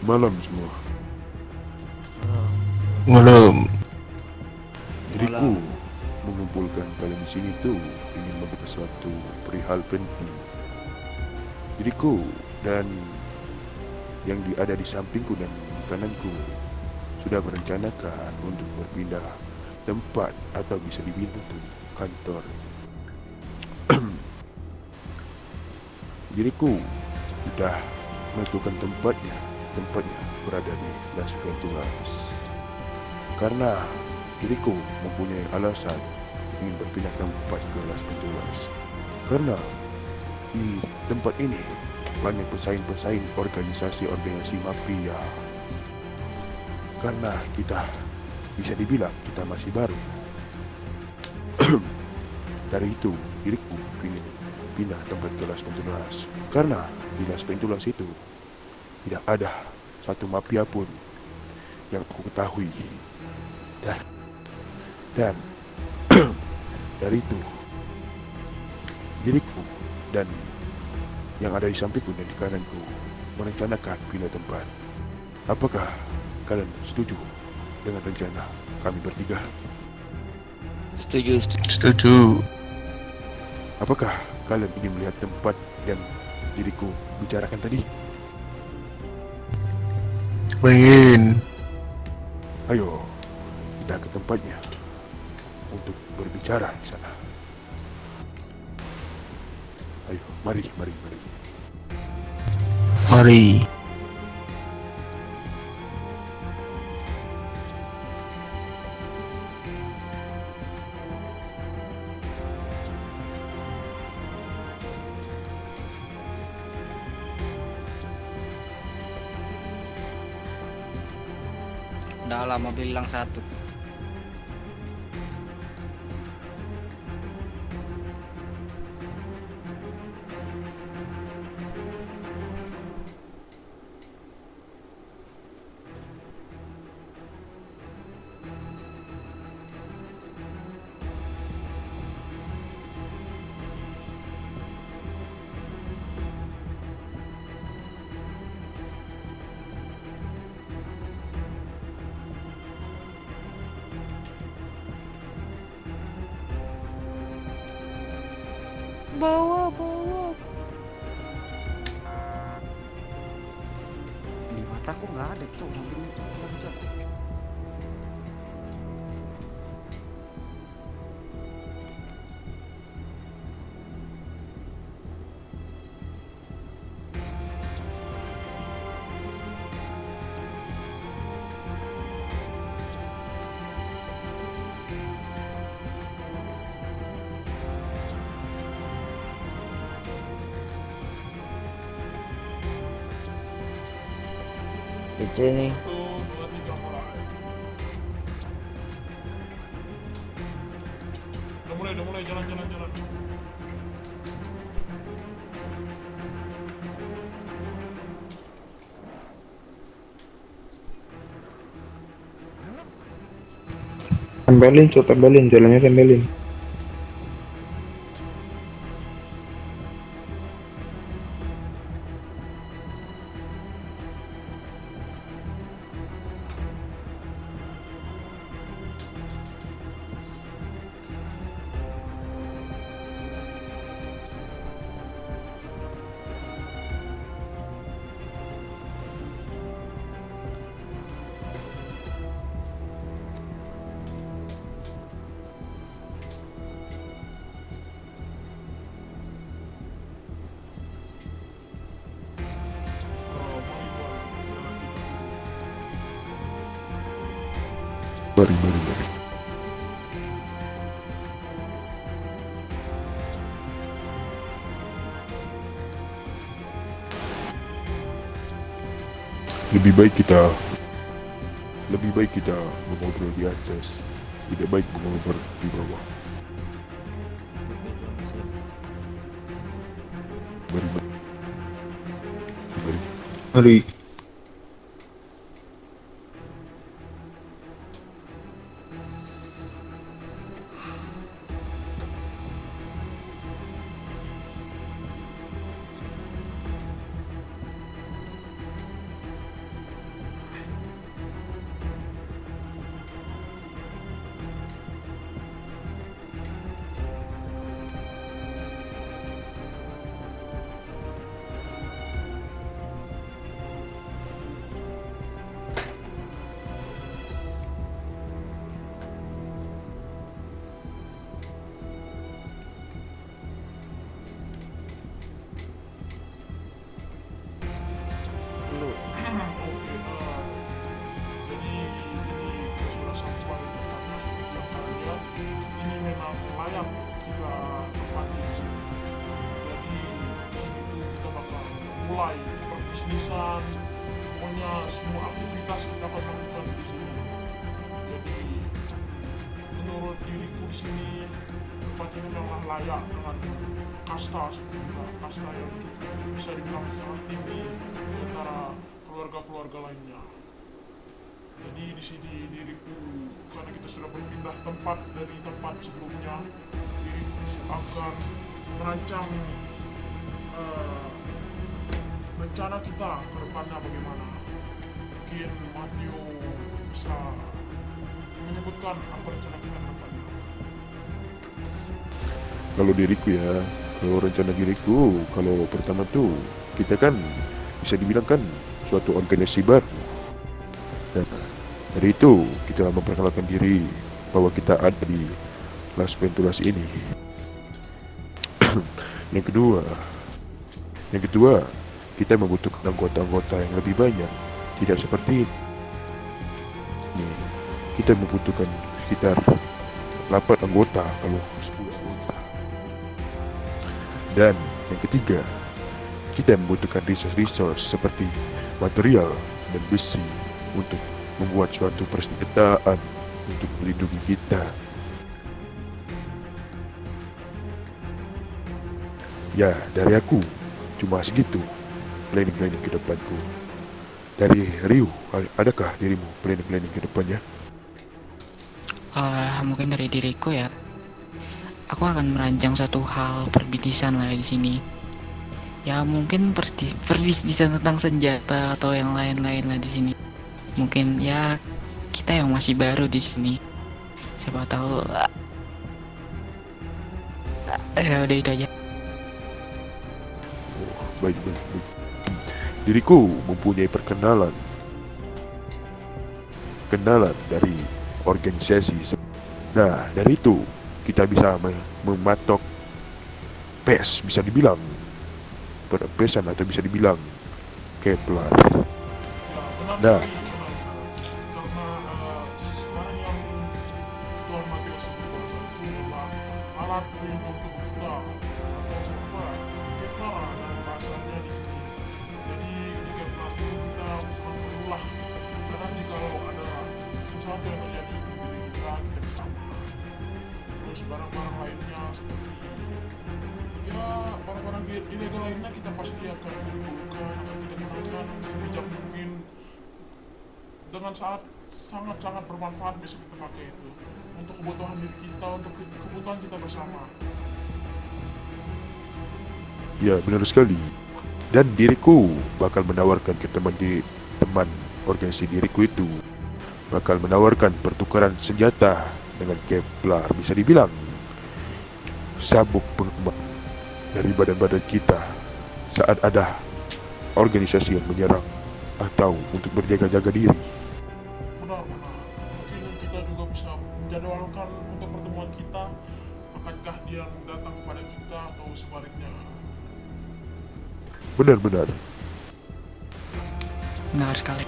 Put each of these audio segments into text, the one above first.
Malam semua. Malam. Diriku mengumpulkan kalian di sini tuh ingin membahas suatu perihal penting. Diriku dan yang ada di sampingku dan di kananku sudah merencanakan untuk berpindah tempat atau bisa dibilang tuh kantor. Diriku sudah menentukan tempatnya berada di Las Venturas. Karena diriku mempunyai alasan ingin berpindah tempat ke Las Venturas. Karena di tempat ini banyak pesaing-pesaing organisasi mafia. Karena kita bisa dibilang kita masih baru. Dari itu diriku ingin pindah tempat ke Las Venturas. Karena di Las Venturas itu tidak ada satu mafia pun yang aku ketahui. Dan dari itu diriku dan yang ada di sampingku dan di kananku merencanakan pindah tempat. Apakah kalian setuju dengan rencana kami bertiga? Setuju. Setuju. Apakah kalian ingin melihat tempat yang diriku bicarakan tadi? Pengen. Ayo, kita ke tempatnya untuk berbicara di sana. Ayo, mari. Mari. Udah lah, mobil hilang satu. Bawa. Di mataku nggak ada, cok. Mobilnya cok. PC nih. Udah mulai jalan. Tempelin, jalannya tempelin. Mari. Lebih baik kita mengobrol di atas, tidak baik mengobrol di bawah. Mari. Mari. banyak kita tempati di sini. Jadi di sini tuh kita bakal mulai perbisnisan, pokoknya semua aktivitas kita akan lakukan di sini. Jadi menurut diriku di sini tempat ini memang layak dengan kasta seperti kita, kasta yang cukup bisa dibilang sangat tinggi di antara keluarga-keluarga lainnya. Jadi di sini diriku, karena kita sudah berpindah tempat dari tempat sebelumnya, diriku akan merancang rencana kita ke depannya bagaimana. Mungkin Mateo bisa menyebutkan apa rencana kita ke depannya. Kalau diriku ya, kalau rencana diriku, kalau pertama tuh kita kan bisa dibilang kan suatu organisasi baru. Dan dari itu kita memperkenalkan diri bahwa kita ada di Las Venturas ini. Yang kedua, kita membutuhkan anggota-anggota yang lebih banyak. Tidak seperti ini. Kita membutuhkan sekitar 8 anggota kalau 10 anggota. Dan yang ketiga, kita membutuhkan resource seperti material dan besi untuk membuat suatu persenjataan untuk melindungi kita. Ya, dari aku cuma segitu planning ke depanku. Dari Ryu, adakah dirimu planning ke depannya? Mungkin dari diriku ya, aku akan merancang satu hal perbisnisan lah di sini. Ya mungkin perbisnisan tentang senjata atau yang lain-lain lah di sini. Mungkin ya kita yang masih baru di sini. Siapa tahu. Ya udah itu aja. Baik. Diriku mempunyai kenalan dari organisasi. Nah, dari itu kita bisa mematok PES, bisa dibilang perpesan atau bisa dibilang Kepler. Ya, benar Nah. sekali, karena sebenarnya yang Tuan Mateo sebut barusan itu adalah alat pelindung tubuh kita atau apa, Kevlar dalam bahasanya di sini. Jadi di Kevlar itu kita sangat perlulah, karena jikalau ada sesuatu yang terjadi di diri kita bisa aman. Terus barang-barang lainnya seperti ya barang-barang ilegal lainnya kita pasti akan kumpulkan, akan kita gunakan sebijak mungkin dengan sangat bermanfaat bisa kita pakai itu untuk kebutuhan diri kita, untuk kebutuhan kita bersama. Ya, benar sekali. Dan diriku bakal menawarkan ke teman organisasi diriku itu bakal menawarkan pertukaran senjata dengan Kepler, bisa dibilang sabuk pengaman dari badan-badan kita saat ada organisasi yang menyerang atau untuk berjaga-jaga diri. Benar-benar. Mungkin kita juga bisa menjadwalkan untuk pertemuan kita. Akankah dia datang kepada kita atau sebaliknya? Benar-benar. Benar sekali.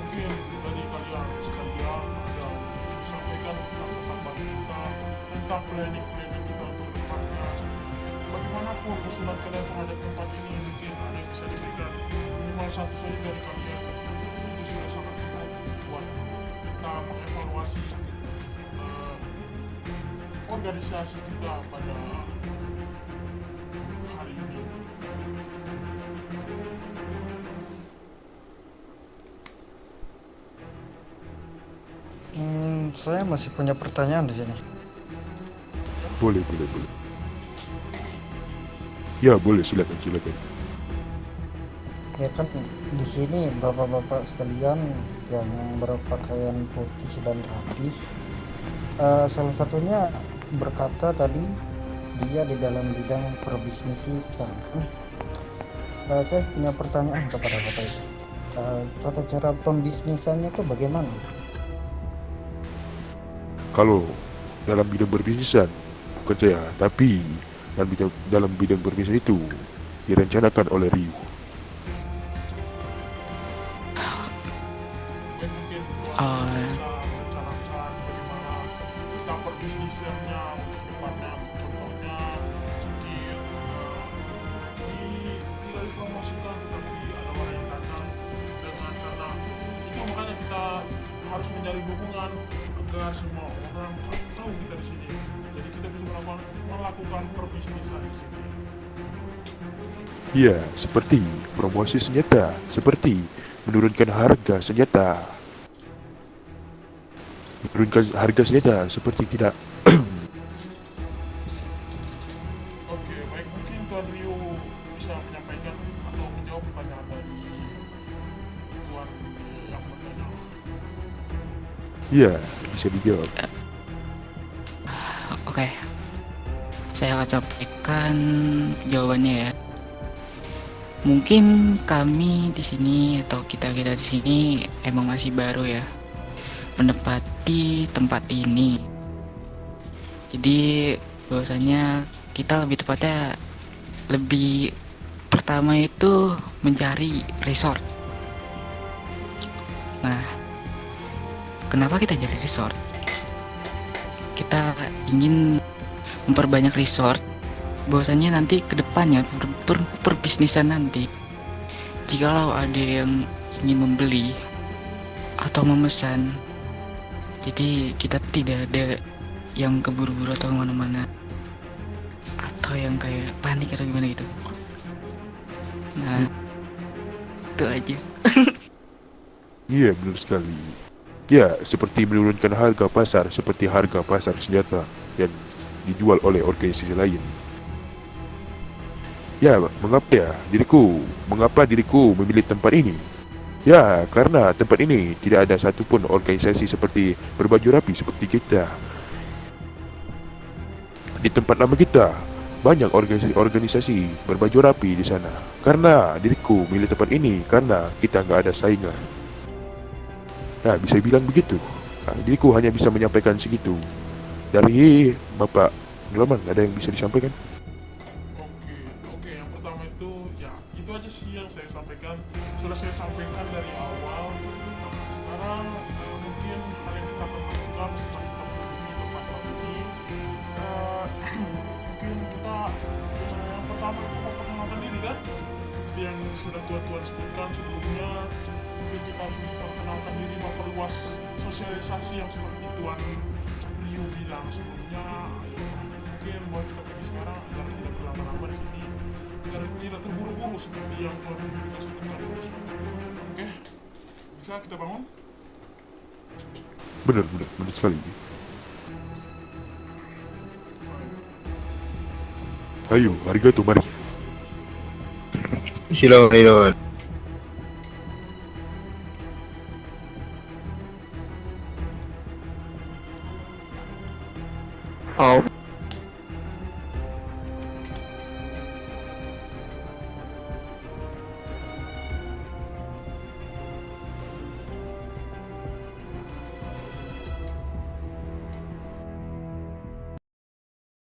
Mungkin dari kalian sekalian ada yang ingin disampaikan tentang tempat kita, tentang planning kita untuk depannya. Bagaimanapun usulan kalian terhadap tempat ini, mungkin ada yang bisa diberikan minimal satu saja dari kalian. Itu sudah sangat cukup buat kita mengevaluasi organisasi kita pada hari ini. Saya masih punya pertanyaan di sini. Boleh. Ya, boleh, silakan. Ya kan di sini bapak-bapak sekalian yang berpakaian putih dan rapi, salah satunya berkata tadi dia di dalam bidang perbisnisan kan. Saya punya pertanyaan kepada bapak itu. Tata cara pembisnisannya itu bagaimana? Kalau dalam bidang berbisnisan, bukan saya, tapi dalam bidang berbisnis itu direncanakan oleh Ryu. Mungkin Tuhan bisa merencanakan bagaimana kita perbisnisannya untuk depannya. Contohnya mungkin tidak dipromosikan, tetapi ada orang yang datang dengan, karena itu makanya kita harus menjalin hubungan agar semua orang tahu kita di sini. Jadi kita bisa melakukan perbisnisan di sini. Ya, seperti promosi senjata, seperti menurunkan harga senjata. Menurunkan harga senjata seperti tidak. Oke, baik, mungkin Tuan Rio bisa menyampaikan atau menjawab pertanyaan dari Tuan yang bertanya. Ya, bisa dijawab. Oke, saya akan sampaikan jawabannya ya. Mungkin kami di sini atau kita di sini emang masih baru ya menempati tempat ini. Jadi bahwasanya kita lebih tepatnya lebih pertama itu mencari resort. Nah, kenapa kita cari resort? Kita ingin memperbanyak resort, bahwasanya nanti kedepannya perbisnisan nanti, jikalau ada yang ingin membeli atau memesan, jadi kita tidak ada yang keburu-buru atau kemana-mana atau yang kayak panik atau gimana gitu. Nah, itu aja. Iya, benar sekali. Ya, seperti menurunkan harga pasar, seperti harga pasar senjata yang dijual oleh organisasi lain. Ya, mengapa diriku memilih tempat ini? Ya, karena tempat ini tidak ada satupun organisasi seperti berbaju rapi seperti kita. Di tempat lama kita, banyak organisasi berbaju rapi di sana. Karena diriku memilih tempat ini, karena kita nggak ada saingan. Nah, bisa bilang begitu. Nah, diriku hanya bisa menyampaikan segitu. Dari Bapak Nulaman, ada yang bisa disampaikan? Oke, yang pertama itu ya itu aja sih yang saya sampaikan. Sudah saya sampaikan dari awal. Nah, sekarang mungkin hal yang kita akan lakukan setelah kita menduduki tempat baru ini, mungkin kita yang pertama itu memperkenalkan diri kan, seperti yang sudah tuan-tuan sebutkan sebelumnya. Mungkin kita harus memperkenalkan diri, memperluas sosialisasi yang seperti Tuan Rio bilang sebelumnya. Ayo, mungkin boleh kita pergi sekarang agar tidak berlama-lama di sini, agar tidak terburu-buru seperti yang Tuan Rio juga sebutkan barusan. Oke, bisa kita bangun? Benar sekali. Ayo, arigato, mari. Silakan. Oh,